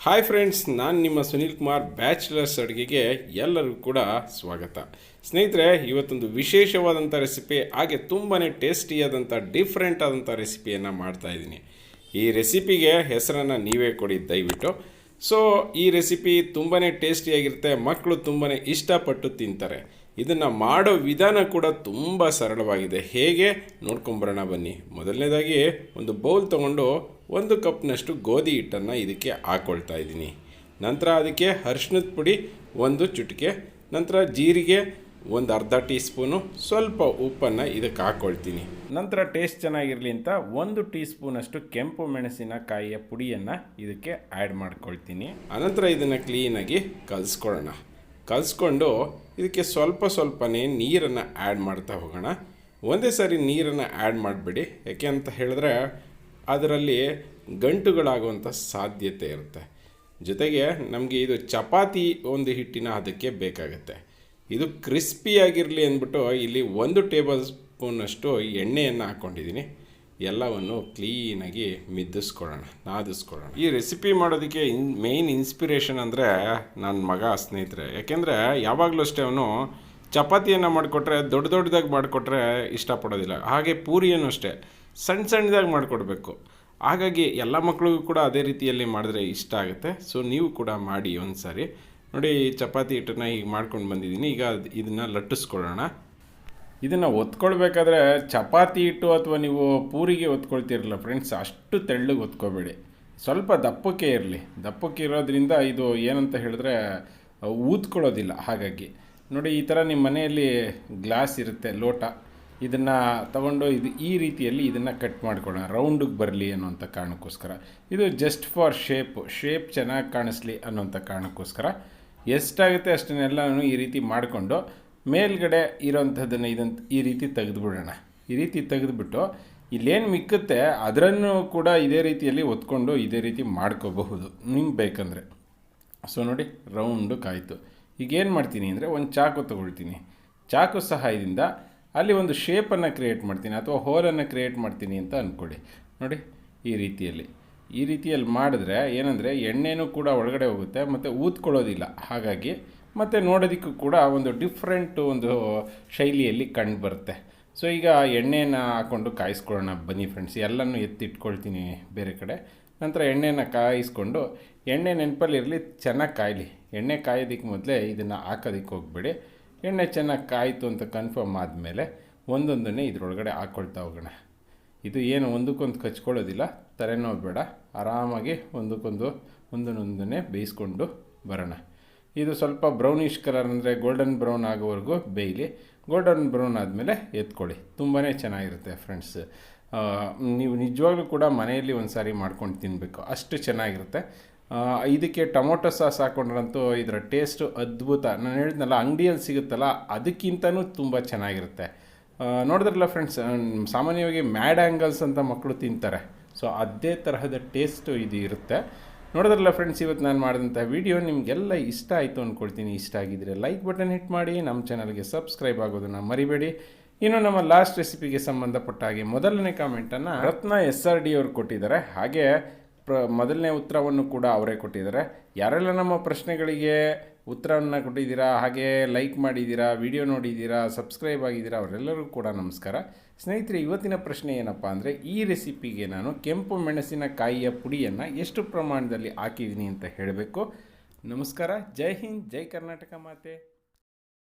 Hi friends, ನಾನು ನಿಮ್ಮ Sunil Kumar bachelors ಅಡುಗೆಗೆ ಎಲ್ಲರಿಗೂ ಕೂಡ ಸ್ವಾಗತ. ಸ್ನೇಹಿತರೆ, ಇವತ್ತೊಂದು ವಿಶೇಷವಾದಂಥ ರೆಸಿಪಿ, ಹಾಗೆ ತುಂಬಾ ಟೇಸ್ಟಿಯಾದಂಥ ಡಿಫ್ರೆಂಟ್ ಆದಂಥ ರೆಸಿಪಿಯನ್ನು ಮಾಡ್ತಾಯಿದ್ದೀನಿ. ಈ ರೆಸಿಪಿಗೆ ಹೆಸರನ್ನು ನೀವೇ ಕೊಡಿ ದಯವಿಟ್ಟು. ಸೊ ಈ ರೆಸಿಪಿ ತುಂಬಾ ಟೇಸ್ಟಿಯಾಗಿರುತ್ತೆ, ಮಕ್ಕಳು ತುಂಬಾ ಇಷ್ಟಪಟ್ಟು ತಿಂತಾರೆ. ಇದನ್ನು ಮಾಡೋ ವಿಧಾನ ಕೂಡ ತುಂಬ ಸರಳವಾಗಿದೆ. ಹೇಗೆ ನೋಡ್ಕೊಂಬರೋಣ ಬನ್ನಿ. ಮೊದಲನೇದಾಗಿ ಒಂದು ಬೌಲ್ ತೊಗೊಂಡು 1 ಕಪ್ನಷ್ಟು ಗೋಧಿ ಹಿಟ್ಟನ್ನು ಇದಕ್ಕೆ ಹಾಕ್ಕೊಳ್ತಾ ಇದ್ದೀನಿ. ನಂತರ ಅದಕ್ಕೆ ಅರಿಶಿಣದ ಪುಡಿ 1 ಚುಟಿಕೆ, ನಂತರ ಜೀರಿಗೆ 1 ಅರ್ಧ ಟೀ ಸ್ಪೂನು, ಸ್ವಲ್ಪ ಉಪ್ಪನ್ನು ಇದಕ್ಕೆ ಹಾಕ್ಕೊಳ್ತೀನಿ. ನಂತರ ಟೇಸ್ಟ್ ಚೆನ್ನಾಗಿರಲಿ ಅಂತ 1 ಟೀ ಸ್ಪೂನಷ್ಟು ಕೆಂಪು ಮೆಣಸಿನಕಾಯಿಯ ಪುಡಿಯನ್ನು ಇದಕ್ಕೆ ಆ್ಯಡ್ ಮಾಡ್ಕೊಳ್ತೀನಿ. ಆನಂತರ ಇದನ್ನು ಕ್ಲೀನಾಗಿ ಕಲಿಸ್ಕೊಂಡು ಇದಕ್ಕೆ ಸ್ವಲ್ಪನೇ ನೀರನ್ನು ಆ್ಯಡ್ ಮಾಡ್ತಾ ಹೋಗೋಣ. ಒಂದೇ ಸಾರಿ ನೀರನ್ನು ಆ್ಯಡ್ ಮಾಡಬೇಡಿ, ಯಾಕೆ ಅಂತ ಹೇಳಿದ್ರೆ ಅದರಲ್ಲಿ ಗಂಟುಗಳಾಗುವಂಥ ಸಾಧ್ಯತೆ ಇರುತ್ತೆ. ಜೊತೆಗೆ ನಮಗೆ ಇದು ಚಪಾತಿ ಒಂದು ಹಿಟ್ಟಿನ ಅದಕ್ಕೆ ಬೇಕಾಗುತ್ತೆ. ಇದು ಕ್ರಿಸ್ಪಿಯಾಗಿರಲಿ ಅಂದ್ಬಿಟ್ಟು ಇಲ್ಲಿ 1 ಟೇಬಲ್ ಸ್ಪೂನಷ್ಟು ಎಣ್ಣೆಯನ್ನು ಹಾಕ್ಕೊಂಡಿದ್ದೀನಿ. ಎಲ್ಲವನ್ನು ಕ್ಲೀನಾಗಿ ನಾದಿಸ್ಕೊಳ್ಳೋಣ. ಈ ರೆಸಿಪಿ ಮಾಡೋದಕ್ಕೆ ಮೇಯ್ನ್ ಇನ್ಸ್ಪಿರೇಷನ್ ಅಂದರೆ ನನ್ನ ಮಗ, ಸ್ನೇಹಿತರೆ. ಯಾಕೆಂದರೆ ಯಾವಾಗಲೂ ಅಷ್ಟೇ ಅವನು ಚಪಾತಿಯನ್ನು ಮಾಡಿಕೊಟ್ರೆ ದೊಡ್ಡದಾಗಿ ಮಾಡಿಕೊಟ್ರೆ ಇಷ್ಟಪಡೋದಿಲ್ಲ. ಹಾಗೆ ಪೂರಿಯನ್ನು ಅಷ್ಟೇ ಸಣ್ಣದಾಗಿ ಮಾಡಿಕೊಡ್ಬೇಕು. ಹಾಗಾಗಿ ಎಲ್ಲ ಮಕ್ಕಳಿಗೂ ಕೂಡ ಅದೇ ರೀತಿಯಲ್ಲಿ ಮಾಡಿದ್ರೆ ಇಷ್ಟ ಆಗುತ್ತೆ. ಸೊ ನೀವು ಕೂಡ ಮಾಡಿ ಒಂದು ಸಾರಿ. ನೋಡಿ, ಚಪಾತಿ ಹಿಟ್ಟನ್ನು ಈಗ ಮಾಡ್ಕೊಂಡು ಬಂದಿದ್ದೀನಿ. ಈಗ ಇದನ್ನು ಲಟ್ಟಿಸ್ಕೊಳ್ಳೋಣ. ಇದನ್ನು ಒತ್ಕೊಳ್ಬೇಕಾದ್ರೆ ಚಪಾತಿ ಹಿಟ್ಟು ಅಥವಾ ನೀವು ಪೂರಿಗೆ ಒತ್ಕೊಳ್ತಿರಲ್ಲ ಫ್ರೆಂಡ್ಸ್, ಅಷ್ಟು ತೆಳ್ಳಗೆ ಒತ್ಕೋಬೇಡಿ. ಸ್ವಲ್ಪ ದಪ್ಪಕ್ಕೆ ಇರೋದ್ರಿಂದ ಇದು ಏನಂತ ಹೇಳಿದ್ರೆ ಊದ್ಕೊಳ್ಳೋದಿಲ್ಲ. ಹಾಗಾಗಿ ನೋಡಿ, ಈ ಥರ ನಿಮ್ಮ ಮನೆಯಲ್ಲಿ ಗ್ಲಾಸ್ ಇರುತ್ತೆ, ಲೋಟ, ಇದನ್ನು ತಗೊಂಡು ಈ ರೀತಿಯಲ್ಲಿ ಇದನ್ನು ಕಟ್ ಮಾಡ್ಕೊಳ್ಳೋಣ, ರೌಂಡಿಗೆ ಬರಲಿ ಅನ್ನೋಂಥ ಕಾರಣಕ್ಕೋಸ್ಕರ. ಇದು ಜಸ್ಟ್ ಫಾರ್ ಶೇಪ್ ಚೆನ್ನಾಗಿ ಕಾಣಿಸ್ಲಿ ಅನ್ನೋಂಥ ಕಾರಣಕ್ಕೋಸ್ಕರ ಎಷ್ಟಾಗುತ್ತೆ ಅಷ್ಟನ್ನೆಲ್ಲನೂ ಈ ರೀತಿ ಮಾಡಿಕೊಂಡು ಮೇಲ್ಗಡೆ ಇರೋಂಥದ್ದನ್ನು ಈ ರೀತಿ ತೆಗೆದುಬಿಡೋಣ. ಈ ರೀತಿ ತೆಗೆದುಬಿಟ್ಟು ಇಲ್ಲೇನು ಮಿಕ್ಕುತ್ತೆ ಅದನ್ನು ಕೂಡ ಇದೇ ರೀತಿಯಲ್ಲಿ ಒತ್ಕೊಂಡು ಇದೇ ರೀತಿ ಮಾಡ್ಕೋಬಹುದು ನಿಮ್ಗೆ ಬೇಕಂದರೆ. ಸೊ ನೋಡಿ, ರೌಂಡಕ್ಕಾಯಿತು. ಈಗೇನು ಮಾಡ್ತೀನಿ ಅಂದರೆ ಒಂದು ಚಾಕು ತೊಗೊಳ್ತೀನಿ. ಚಾಕು ಸಹಾಯದಿಂದ ಅಲ್ಲಿ ಒಂದು ಶೇಪನ್ನು ಕ್ರಿಯೇಟ್ ಮಾಡ್ತೀನಿ ಅಥವಾ ಹೋಲನ್ನು ಕ್ರಿಯೇಟ್ ಮಾಡ್ತೀನಿ ಅಂತ ಅಂದ್ಕೊಳ್ಳಿ. ನೋಡಿ, ಈ ರೀತಿಯಲ್ಲಿ ಮಾಡಿದ್ರೆ ಏನಂದರೆ ಎಣ್ಣೆನೂ ಕೂಡ ಒಳಗಡೆ ಹೋಗುತ್ತೆ ಮತ್ತು ಊದ್ಕೊಳ್ಳೋದಿಲ್ಲ. ಹಾಗಾಗಿ ಮತ್ತು ನೋಡೋದಕ್ಕೂ ಕೂಡ ಒಂದು ಡಿಫ್ರೆಂಟು ಒಂದು ಶೈಲಿಯಲ್ಲಿ ಕಂಡು ಬರುತ್ತೆ. ಸೊ ಈಗ ಎಣ್ಣೆಯನ್ನು ಹಾಕ್ಕೊಂಡು ಕಾಯಿಸ್ಕೊಳ್ಳೋಣ ಬನ್ನಿ ಫ್ರೆಂಡ್ಸ್. ಎಲ್ಲನೂ ಎತ್ತಿಟ್ಕೊಳ್ತೀನಿ ಬೇರೆ ಕಡೆ. ನಂತರ ಎಣ್ಣೆನ ಕಾಯಿಸ್ಕೊಂಡು, ಎಣ್ಣೆ ನೆನಪಲ್ಲಿರಲಿ, ಚೆನ್ನಾಗಿ ಕಾಯಲಿ. ಎಣ್ಣೆ ಕಾಯೋದಕ್ಕೆ ಮೊದಲೇ ಇದನ್ನು ಹಾಕೋದಕ್ಕೆ ಹೋಗಬೇಡಿ. ಎಣ್ಣೆ ಚೆನ್ನಾಗಿ ಕಾಯಿತು ಅಂತ ಕನ್ಫರ್ಮ್ ಆದಮೇಲೆ ಒಂದೊಂದನ್ನೇ ಇದರೊಳಗಡೆ ಹಾಕ್ಕೊಳ್ತಾ ಹೋಗೋಣ. ಇದು ಏನು ಒಂದಕ್ಕೊಂದು ಕಚ್ಕೊಳ್ಳೋದಿಲ್ಲ, ತಲೆನೋವು ಬೇಡ. ಆರಾಮಾಗಿ ಒಂದೊಂದನ್ನೇ ಬೇಯಿಸ್ಕೊಂಡು ಬರೋಣ. ಇದು ಸ್ವಲ್ಪ ಬ್ರೌನಿಷ್ ಕಲರ್ ಅಂದರೆ ಗೋಲ್ಡನ್ ಬ್ರೌನ್ ಆಗೋವರೆಗೂ ಬೇಯಲಿ. ಗೋಲ್ಡನ್ ಬ್ರೌನ್ ಆದಮೇಲೆ ಎತ್ಕೊಳ್ಳಿ. ತುಂಬಾ ಚೆನ್ನಾಗಿರುತ್ತೆ ಫ್ರೆಂಡ್ಸ್. ನೀವು ನಿಜವಾಗ್ಲೂ ಕೂಡ ಮನೆಯಲ್ಲಿ ಒಂದು ಸಾರಿ ಮಾಡ್ಕೊಂಡು ತಿನ್ನಬೇಕು, ಅಷ್ಟು ಚೆನ್ನಾಗಿರುತ್ತೆ. ಇದಕ್ಕೆ ಟೊಮೊಟೊ ಸಾಸ್ ಹಾಕ್ಕೊಂಡ್ರಂತೂ ಇದರ ಟೇಸ್ಟು ಅದ್ಭುತ. ನಾನು ಹೇಳಿದ್ನಲ್ಲ, ಅಂಗಡಿಯಲ್ಲಿ ಸಿಗುತ್ತಲ್ಲ ಅದಕ್ಕಿಂತನೂ ತುಂಬ ಚೆನ್ನಾಗಿರುತ್ತೆ. ನೋಡಿದ್ರಲ್ಲ ಫ್ರೆಂಡ್ಸ್, ಸಾಮಾನ್ಯವಾಗಿ ಮ್ಯಾಡ್ ಆ್ಯಂಗಲ್ಸ್ ಅಂತ ಮಕ್ಕಳು ತಿಂತಾರೆ. ಸೊ ಅದೇ ತರಹದ ಟೇಸ್ಟು ಇದು ಇರುತ್ತೆ. ನೋಡಿದ್ರಲ್ಲ ಫ್ರೆಂಡ್ಸ್, ಇವತ್ತು ನಾನು ಮಾಡಿದಂಥ ವಿಡಿಯೋ ನಿಮಗೆಲ್ಲ ಇಷ್ಟ ಆಯಿತು ಅಂದ್ಕೊಳ್ತೀನಿ. ಇಷ್ಟ ಆಗಿದ್ದರೆ ಲೈಕ್ ಬಟನ್ ಹಿಟ್ ಮಾಡಿ, ನಮ್ಮ ಚಾನಲ್ಗೆ ಸಬ್ಸ್ಕ್ರೈಬ್ ಆಗೋದನ್ನು ಮರಿಬೇಡಿ. ಇನ್ನು ನಮ್ಮ ಲಾಸ್ಟ್ ರೆಸಿಪಿಗೆ ಸಂಬಂಧಪಟ್ಟ ಹಾಗೆ ಮೊದಲನೇ ಕಾಮೆಂಟನ್ನು ರತ್ನ SRD ಅವರು ಕೊಟ್ಟಿದ್ದಾರೆ. ಹಾಗೆ ಮೊದಲನೇ ಉತ್ತರವನ್ನು ಕೂಡ ಅವರೇ ಕೊಟ್ಟಿದ್ದಾರೆ. ಯಾರೆಲ್ಲ ನಮ್ಮ ಪ್ರಶ್ನೆಗಳಿಗೆ ಉತ್ತರವನ್ನು ಕೊಟ್ಟಿದ್ದೀರಾ, ಹಾಗೆ ಲೈಕ್ ಮಾಡಿದ್ದೀರಾ, ವಿಡಿಯೋ ನೋಡಿದ್ದೀರಾ, ಸಬ್ಸ್ಕ್ರೈಬ್ ಆಗಿದ್ದೀರಾ, ಅವರೆಲ್ಲರಿಗೂ ಕೂಡ ನಮಸ್ಕಾರ. ಸ್ನೇಹಿತರೆ, ಇವತ್ತಿನ ಪ್ರಶ್ನೆ ಏನಪ್ಪ ಅಂದರೆ, ಈ ರೆಸಿಪಿಗೆ ನಾನು ಕೆಂಪು ಮೆಣಸಿನಕಾಯಿಯ ಪುಡಿಯನ್ನು ಎಷ್ಟು ಪ್ರಮಾಣದಲ್ಲಿ ಹಾಕಿದ್ದೀನಿ ಅಂತ ಹೇಳಬೇಕು. ನಮಸ್ಕಾರ. ಜೈ ಹಿಂದ್, ಜೈ ಕರ್ನಾಟಕ ಮಾತೆ.